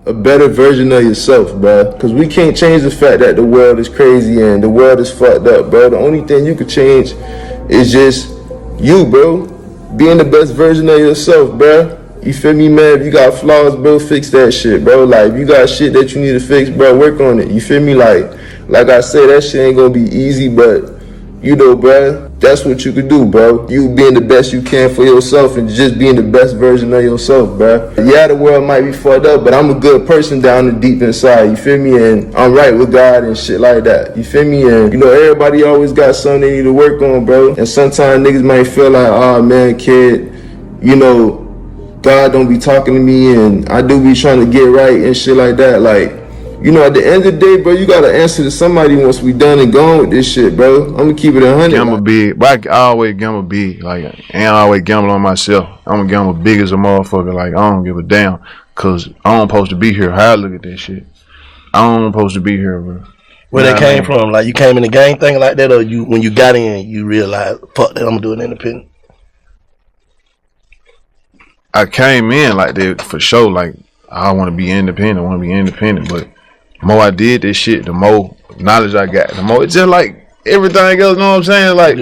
a better version of yourself, bro. Because we can't change the fact that the world is crazy and the world is fucked up, bro. The only thing you could change is just you, bro. Being the best version of yourself, bro. You feel me, man? If you got flaws, bro, fix that shit, bro. Like, if you got shit that you need to fix, bro, work on it. You feel me? Like I said, that shit ain't gonna be easy, but you know, bro, that's what you could do, bro. You being the best you can for yourself and just being the best version of yourself, bro. Yeah, the world might be fucked up, but I'm a good person down the deep inside, you feel me? And I'm right with God and shit like that, you feel me? And, you know, everybody always got something they need to work on, bro. And sometimes niggas might feel like, oh, man, kid, you know, God don't be talking to me and I do be trying to get right and shit like that. Like, you know, at the end of the day, bro, you gotta answer to somebody once we done and gone with this shit, bro. I'm gonna keep it 100. Gamble big, but I always gamble big. Like, and I always gamble on myself. I'm gonna gamble big as a motherfucker. Like, I don't give a damn, cause I don't supposed to be here. How I look at this shit, I don't supposed to be here, bro. Where they came from? Like, you came in the gang thing like that, or you when you got in, you realized, fuck that, I'm gonna do it independent. I came in like that for sure. Like, I want to be independent. But the more I did this shit, the more knowledge I got. The more it's just like everything else. You know what I'm saying? Like,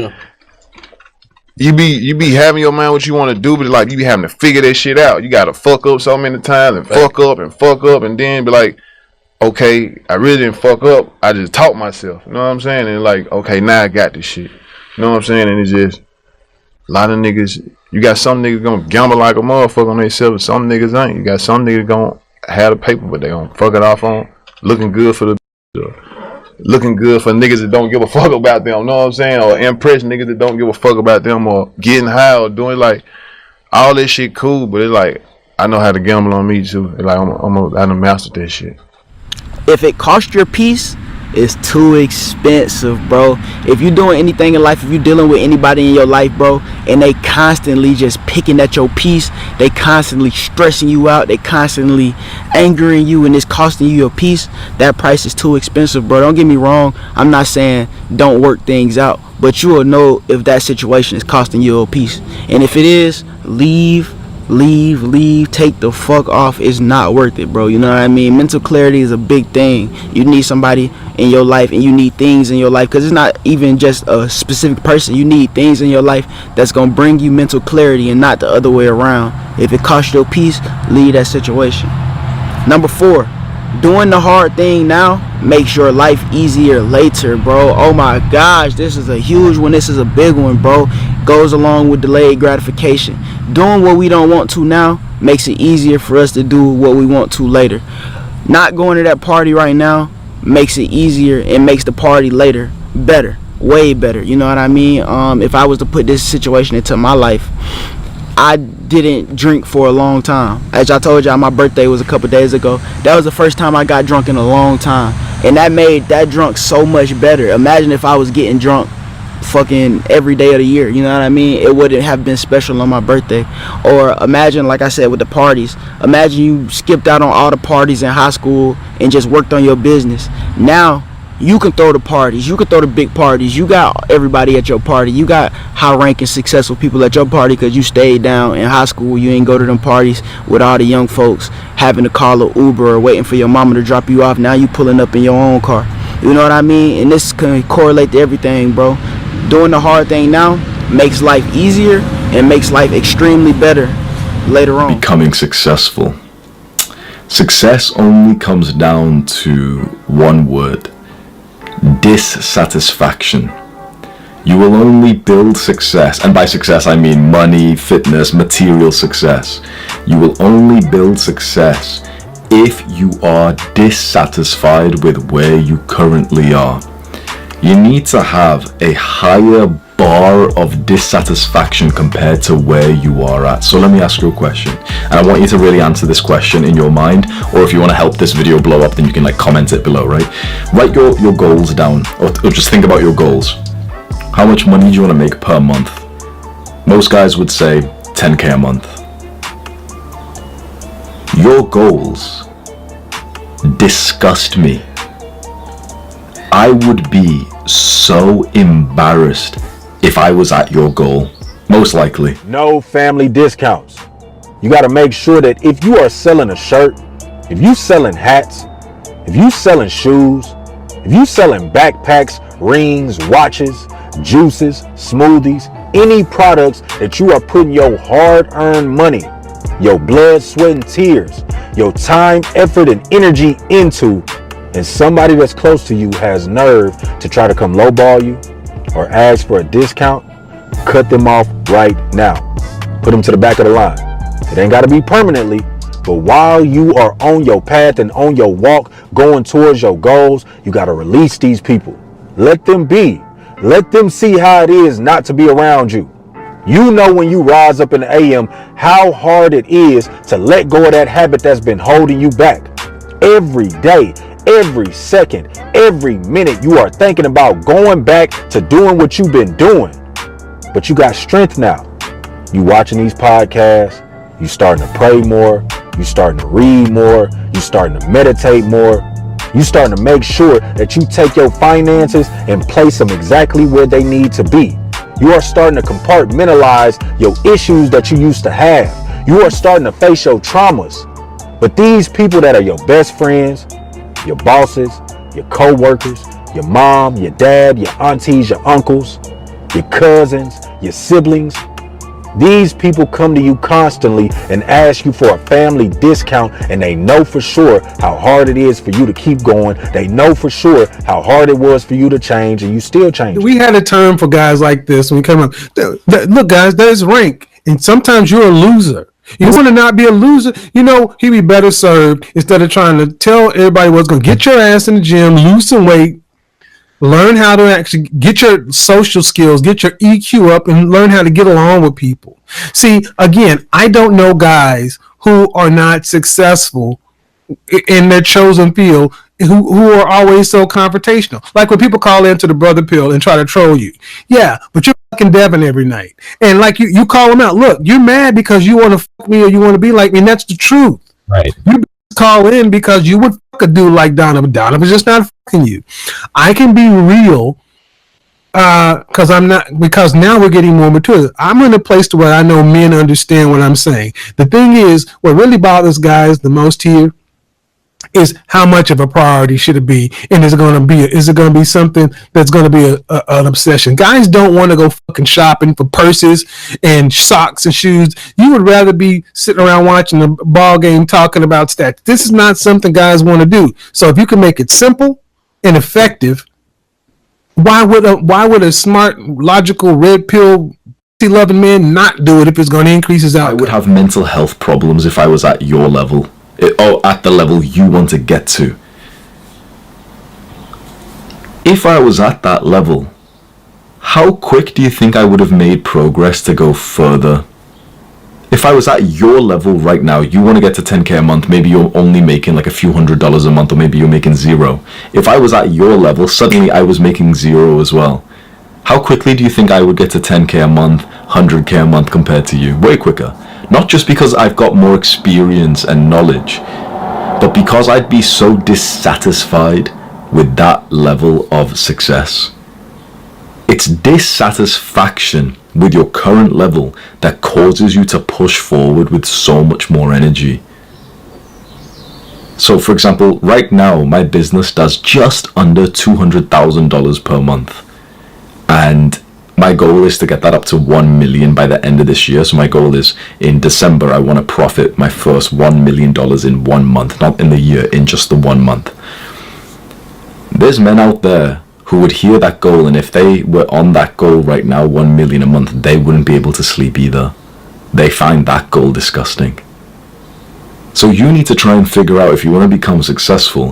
you be having your mind what you want to do, but like you be having to figure that shit out. You gotta fuck up so many times and fuck up, and then be like, okay, I really didn't fuck up. I just taught myself. You know what I'm saying? And like, okay, now I got this shit. You know what I'm saying? And it's just a lot of niggas. You got some niggas gonna gamble like a motherfucker on themselves, and some niggas ain't. You got some niggas gonna have the paper, but they gonna fuck it off on looking good for looking good for niggas that don't give a fuck about them. You know what I'm saying? Or impress niggas that don't give a fuck about them, or getting high, or doing like all this shit cool. But it's like I know how to gamble on me too. It's like I done mastered that shit. If it cost your peace, it's too expensive, bro. If you're doing anything in life, if you're dealing with anybody in your life, bro, and they constantly just picking at your peace, they constantly stressing you out, they constantly angering you, and it's costing you your peace, that price is too expensive, bro. Don't get me wrong. I'm not saying don't work things out, but you will know if that situation is costing you your peace. And if it is, leave, take the fuck off. It's not worth it, bro. You know what I mean? Mental clarity is a big thing. You need somebody in your life, and you need things in your life, because it's not even just a specific person. You need things in your life that's gonna bring you mental clarity, and not the other way around. If it costs your peace, leave that situation. Number 4, doing the hard thing now makes your life easier later, bro. Oh my gosh, this is a huge one. This is a big one, bro. Goes along with delayed gratification. Doing what we don't want to now makes it easier for us to do what we want to later. Not going to that party right now makes it easier, and makes the party later better, way better. You know what I mean? If I was to put this situation into my life, I didn't drink for a long time. As I told y'all, my birthday was a couple days ago. That was the first time I got drunk in a long time, and that made that drunk so much better. Imagine if I was getting drunk fucking every day of the year. You know what I mean? It wouldn't have been special on my birthday. Or imagine, like I said, with the parties, imagine you skipped out on all the parties in high school and just worked on your business. Now you can throw the parties, you can throw the big parties, you got everybody at your party, you got high ranking successful people at your party because you stayed down in high school. You ain't go to them parties with all the young folks having to call an Uber or waiting for your mama to drop you off. Now you pulling up in your own car. You know what I mean? And this can correlate to everything, bro. Doing the hard thing now makes life easier and makes life extremely better later on. Becoming successful. Success only comes down to one word: dissatisfaction. You will only build success, and by success I mean money, fitness, material success. You will only build success if you are dissatisfied with where you currently are. You need to have a higher bar of dissatisfaction compared to where you are at. So let me ask you a question, and I want you to really answer this question in your mind, or if you want to help this video blow up, then you can like comment it below, right? Write your goals down, or just think about your goals. How much money do you want to make per month? Most guys would say 10K a month. Your goals disgust me. I would be so embarrassed if I was at your goal, most likely. No family discounts. You got to make sure that if you are selling a shirt, If you selling hats, if you selling shoes, if you selling backpacks, rings, watches, juices, smoothies, any products that you are putting your hard-earned money, your blood, sweat, and tears, your time, effort, and energy into, and somebody that's close to you has nerve to try to come lowball you or ask for a discount, cut them off right now. Put them to the back of the line. It ain't got to be permanently, but while you are on your path and on your walk going towards your goals, you got to release these people. Let them be. Let them see how it is not to be around you. You know when you rise up in the AM how hard it is to let go of that habit that's been holding you back. Every day, every second, every minute you are thinking about going back to doing what you've been doing. But you got strength now. You watching these podcasts, you starting to pray more, you starting to read more, you starting to meditate more, you starting to make sure that you take your finances and place them exactly where they need to be. You are starting to compartmentalize your issues that you used to have. You are starting to face your traumas. But these people that are your best friends, your bosses, your co-workers, your mom, your dad, your aunties, your uncles, your cousins, your siblings, these people come to you constantly and ask you for a family discount, and they know for sure how hard it is for you to keep going. They know for sure how hard it was for you to change, and you still change. We had a term for guys like this when we come up. Look, guys, there's rank, and sometimes you're a loser. You want to not be a loser? You know, he'd be better served instead of trying to tell everybody what's going to get your ass in the gym, lose some weight, learn how to actually get your social skills, get your EQ up, and learn how to get along with people. See, again, I don't know guys who are not successful in their chosen field who are always so confrontational. Like when people call into the brother pill and try to troll you. Yeah, but you're fucking Defn every night. And like you call them out. Look, you're mad because you want to fuck me or you want to be like me, and that's the truth. Right. You call in because you would fuck a dude like Donovan. Donovan's just not fucking you. I can be real because now we're getting more mature. I'm in a place to where I know men understand what I'm saying. The thing is, what really bothers guys the most here is how much of a priority should it be, and is it going to be something that's going to be an obsession? Guys don't want to go fucking shopping for purses and socks and shoes. You would rather be sitting around watching a ball game talking about stats. This is not something guys want to do. So if you can make it simple and effective, why would a smart, logical, red pill, loving man not do it if it's going to increase his outcome? I would have mental health problems if I was at your level. Or at the level you want to get to. If I was at that level, how quick do you think I would have made progress to go further? If I was at your level right now, you want to get to 10K a month, maybe you're only making like a few $100s a month, or maybe you're making zero. If I was at your level, suddenly I was making zero as well. How quickly do you think I would get to 10K a month, 100K a month compared to you? Way quicker. Not just because I've got more experience and knowledge, but because I'd be so dissatisfied with that level of success. It's dissatisfaction with your current level that causes you to push forward with so much more energy. So for example, right now my business does just under $200,000 per month, and my goal is to get that up to 1 million by the end of this year. So my goal is in December, I want to profit my first $1 million in 1 month, not in the year, in just the 1 month. There's men out there who would hear that goal, and if they were on that goal right now, 1 million a month, they wouldn't be able to sleep either. They find that goal disgusting. So you need to try and figure out, if you want to become successful,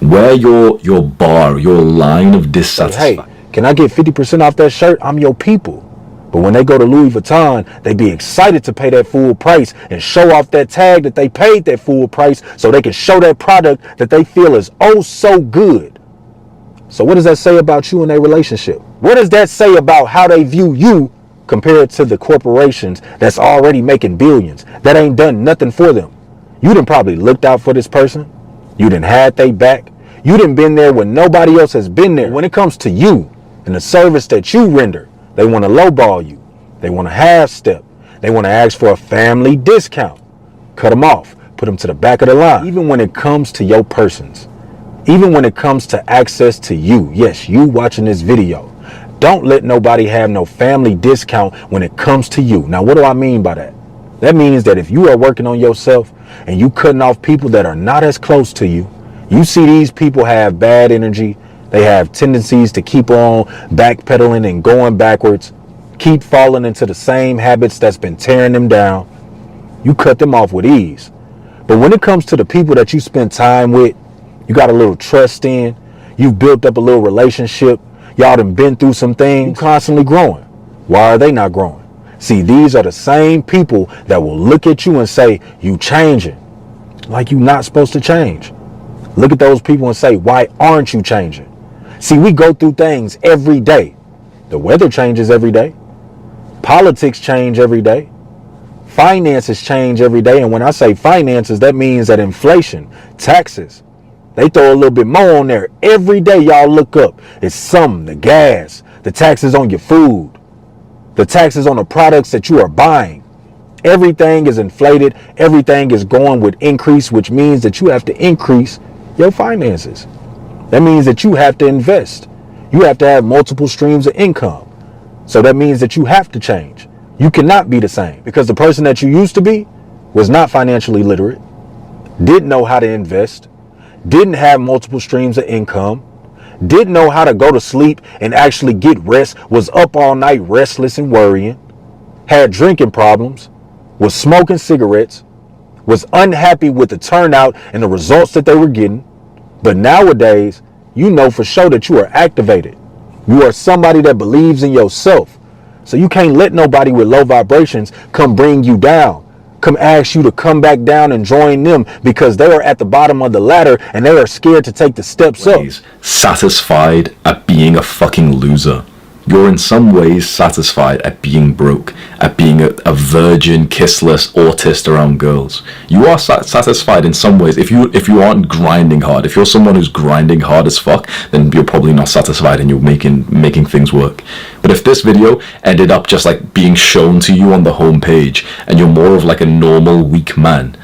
where your bar, your line of dissatisfaction. Hey, can I get 50% off that shirt? I'm your people. But when they go to Louis Vuitton, they be excited to pay that full price and show off that tag that they paid that full price so they can show that product that they feel is oh so good. So what does that say about you and their relationship? What does that say about how they view you compared to the corporations that's already making billions, that ain't done nothing for them? You done probably looked out for this person. You done had they back. You done been there when nobody else has been there. When it comes to you and the service that you render, they want to lowball you. They want to half step. They want to ask for a family discount. Cut them off. put them to the back of the line. Even when it comes to your persons, even when it comes to access to you, yes, you watching this video, don't let nobody have no family discount when it comes to you. Now, what do I mean by that? That means that if you are working on yourself and you cutting off people that are not as close to you, you see these people have bad energy, they have tendencies to keep on backpedaling and going backwards, keep falling into the same habits that's been tearing them down. You cut them off with ease. But when it comes to the people that you spend time with, you got a little trust in, you've built up a little relationship, y'all done been through some things, you constantly growing. Why are they not growing? See, these are the same people that will look at you and say, you changing, like you not supposed to change. Look at those people and say, why aren't you changing? See, we go through things every day. The weather changes every day. Politics change every day. Finances change every day. And when I say finances, that means that inflation, taxes, they throw a little bit more on there. Every day y'all look up, it's some, the gas, the taxes on your food, the taxes on the products that you are buying. Everything is inflated. Everything is going with increase, which means that you have to increase your finances. That means that you have to invest. You have to have multiple streams of income. So that means that you have to change. You cannot be the same because the person that you used to be was not financially literate, didn't know how to invest, didn't have multiple streams of income, didn't know how to go to sleep and actually get rest, was up all night restless and worrying, had drinking problems, was smoking cigarettes, was unhappy with the turnout and the results that they were getting. But nowadays, you know for sure that you are activated. You are somebody that believes in yourself. So you can't let nobody with low vibrations come bring you down, come ask you to come back down and join them because they are at the bottom of the ladder and they are scared to take the steps up. Satisfied at being a fucking loser. You're in some ways satisfied at being broke, at being a virgin, kissless autist around girls. You are satisfied in some ways. If you aren't grinding hard, if you're someone who's grinding hard as fuck, then you're probably not satisfied and you're making things work. But if this video ended up just like being shown to you on the homepage and you're more of like a normal weak man,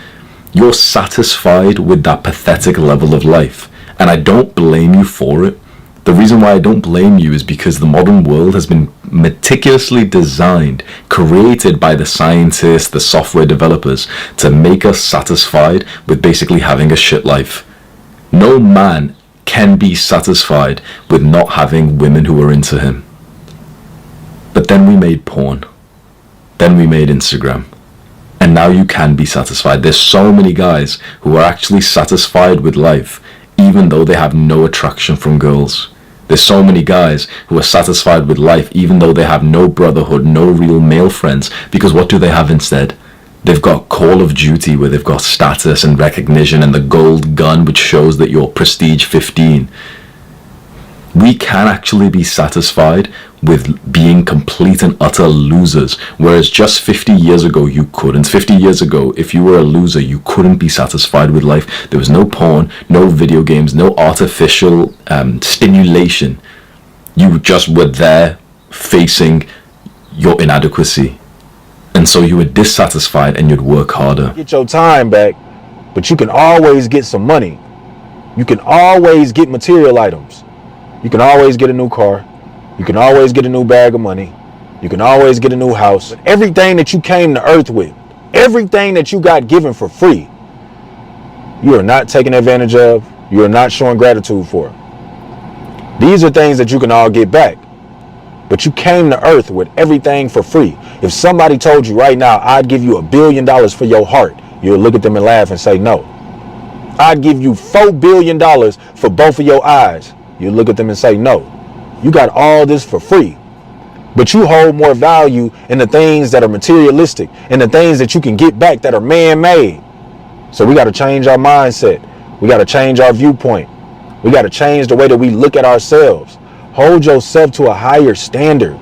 you're satisfied with that pathetic level of life. And I don't blame you for it. The reason why I don't blame you is because the modern world has been meticulously designed, created by the scientists, the software developers, to make us satisfied with basically having a shit life. No man can be satisfied with not having women who are into him. But then we made porn. Then we made Instagram. And now you can be satisfied. There's so many guys who are actually satisfied with life, even though they have no attraction from girls. There's so many guys who are satisfied with life even though they have no brotherhood, no real male friends, because what do they have instead? They've got Call of Duty where they've got status and recognition and the gold gun which shows that you're prestige 15. We can actually be satisfied with being complete and utter losers, whereas just 50 years ago you couldn't. 50 years ago, if you were a loser, you couldn't be satisfied with life. There was no porn, no video games, no artificial stimulation. You just were there facing your inadequacy, and so you were dissatisfied and you'd work harder. Get your time back, but you can always get some money. You can always get material items. You can always get a new car. You can always get a new bag of money. You can always get a new house. But everything that you came to earth with, everything that you got given for free, you are not taking advantage of. You are not showing gratitude for. These are things that you can all get back. But you came to earth with everything for free. If somebody told you right now, I'd give you $1 billion for your heart, you'll look at them and laugh and say no. I'd give you $4 billion for both of your eyes. You look at them and say, no, you got all this for free, but you hold more value in the things that are materialistic and the things that you can get back that are man-made. So we got to change our mindset. We got to change our viewpoint. We got to change the way that we look at ourselves. Hold yourself to a higher standard.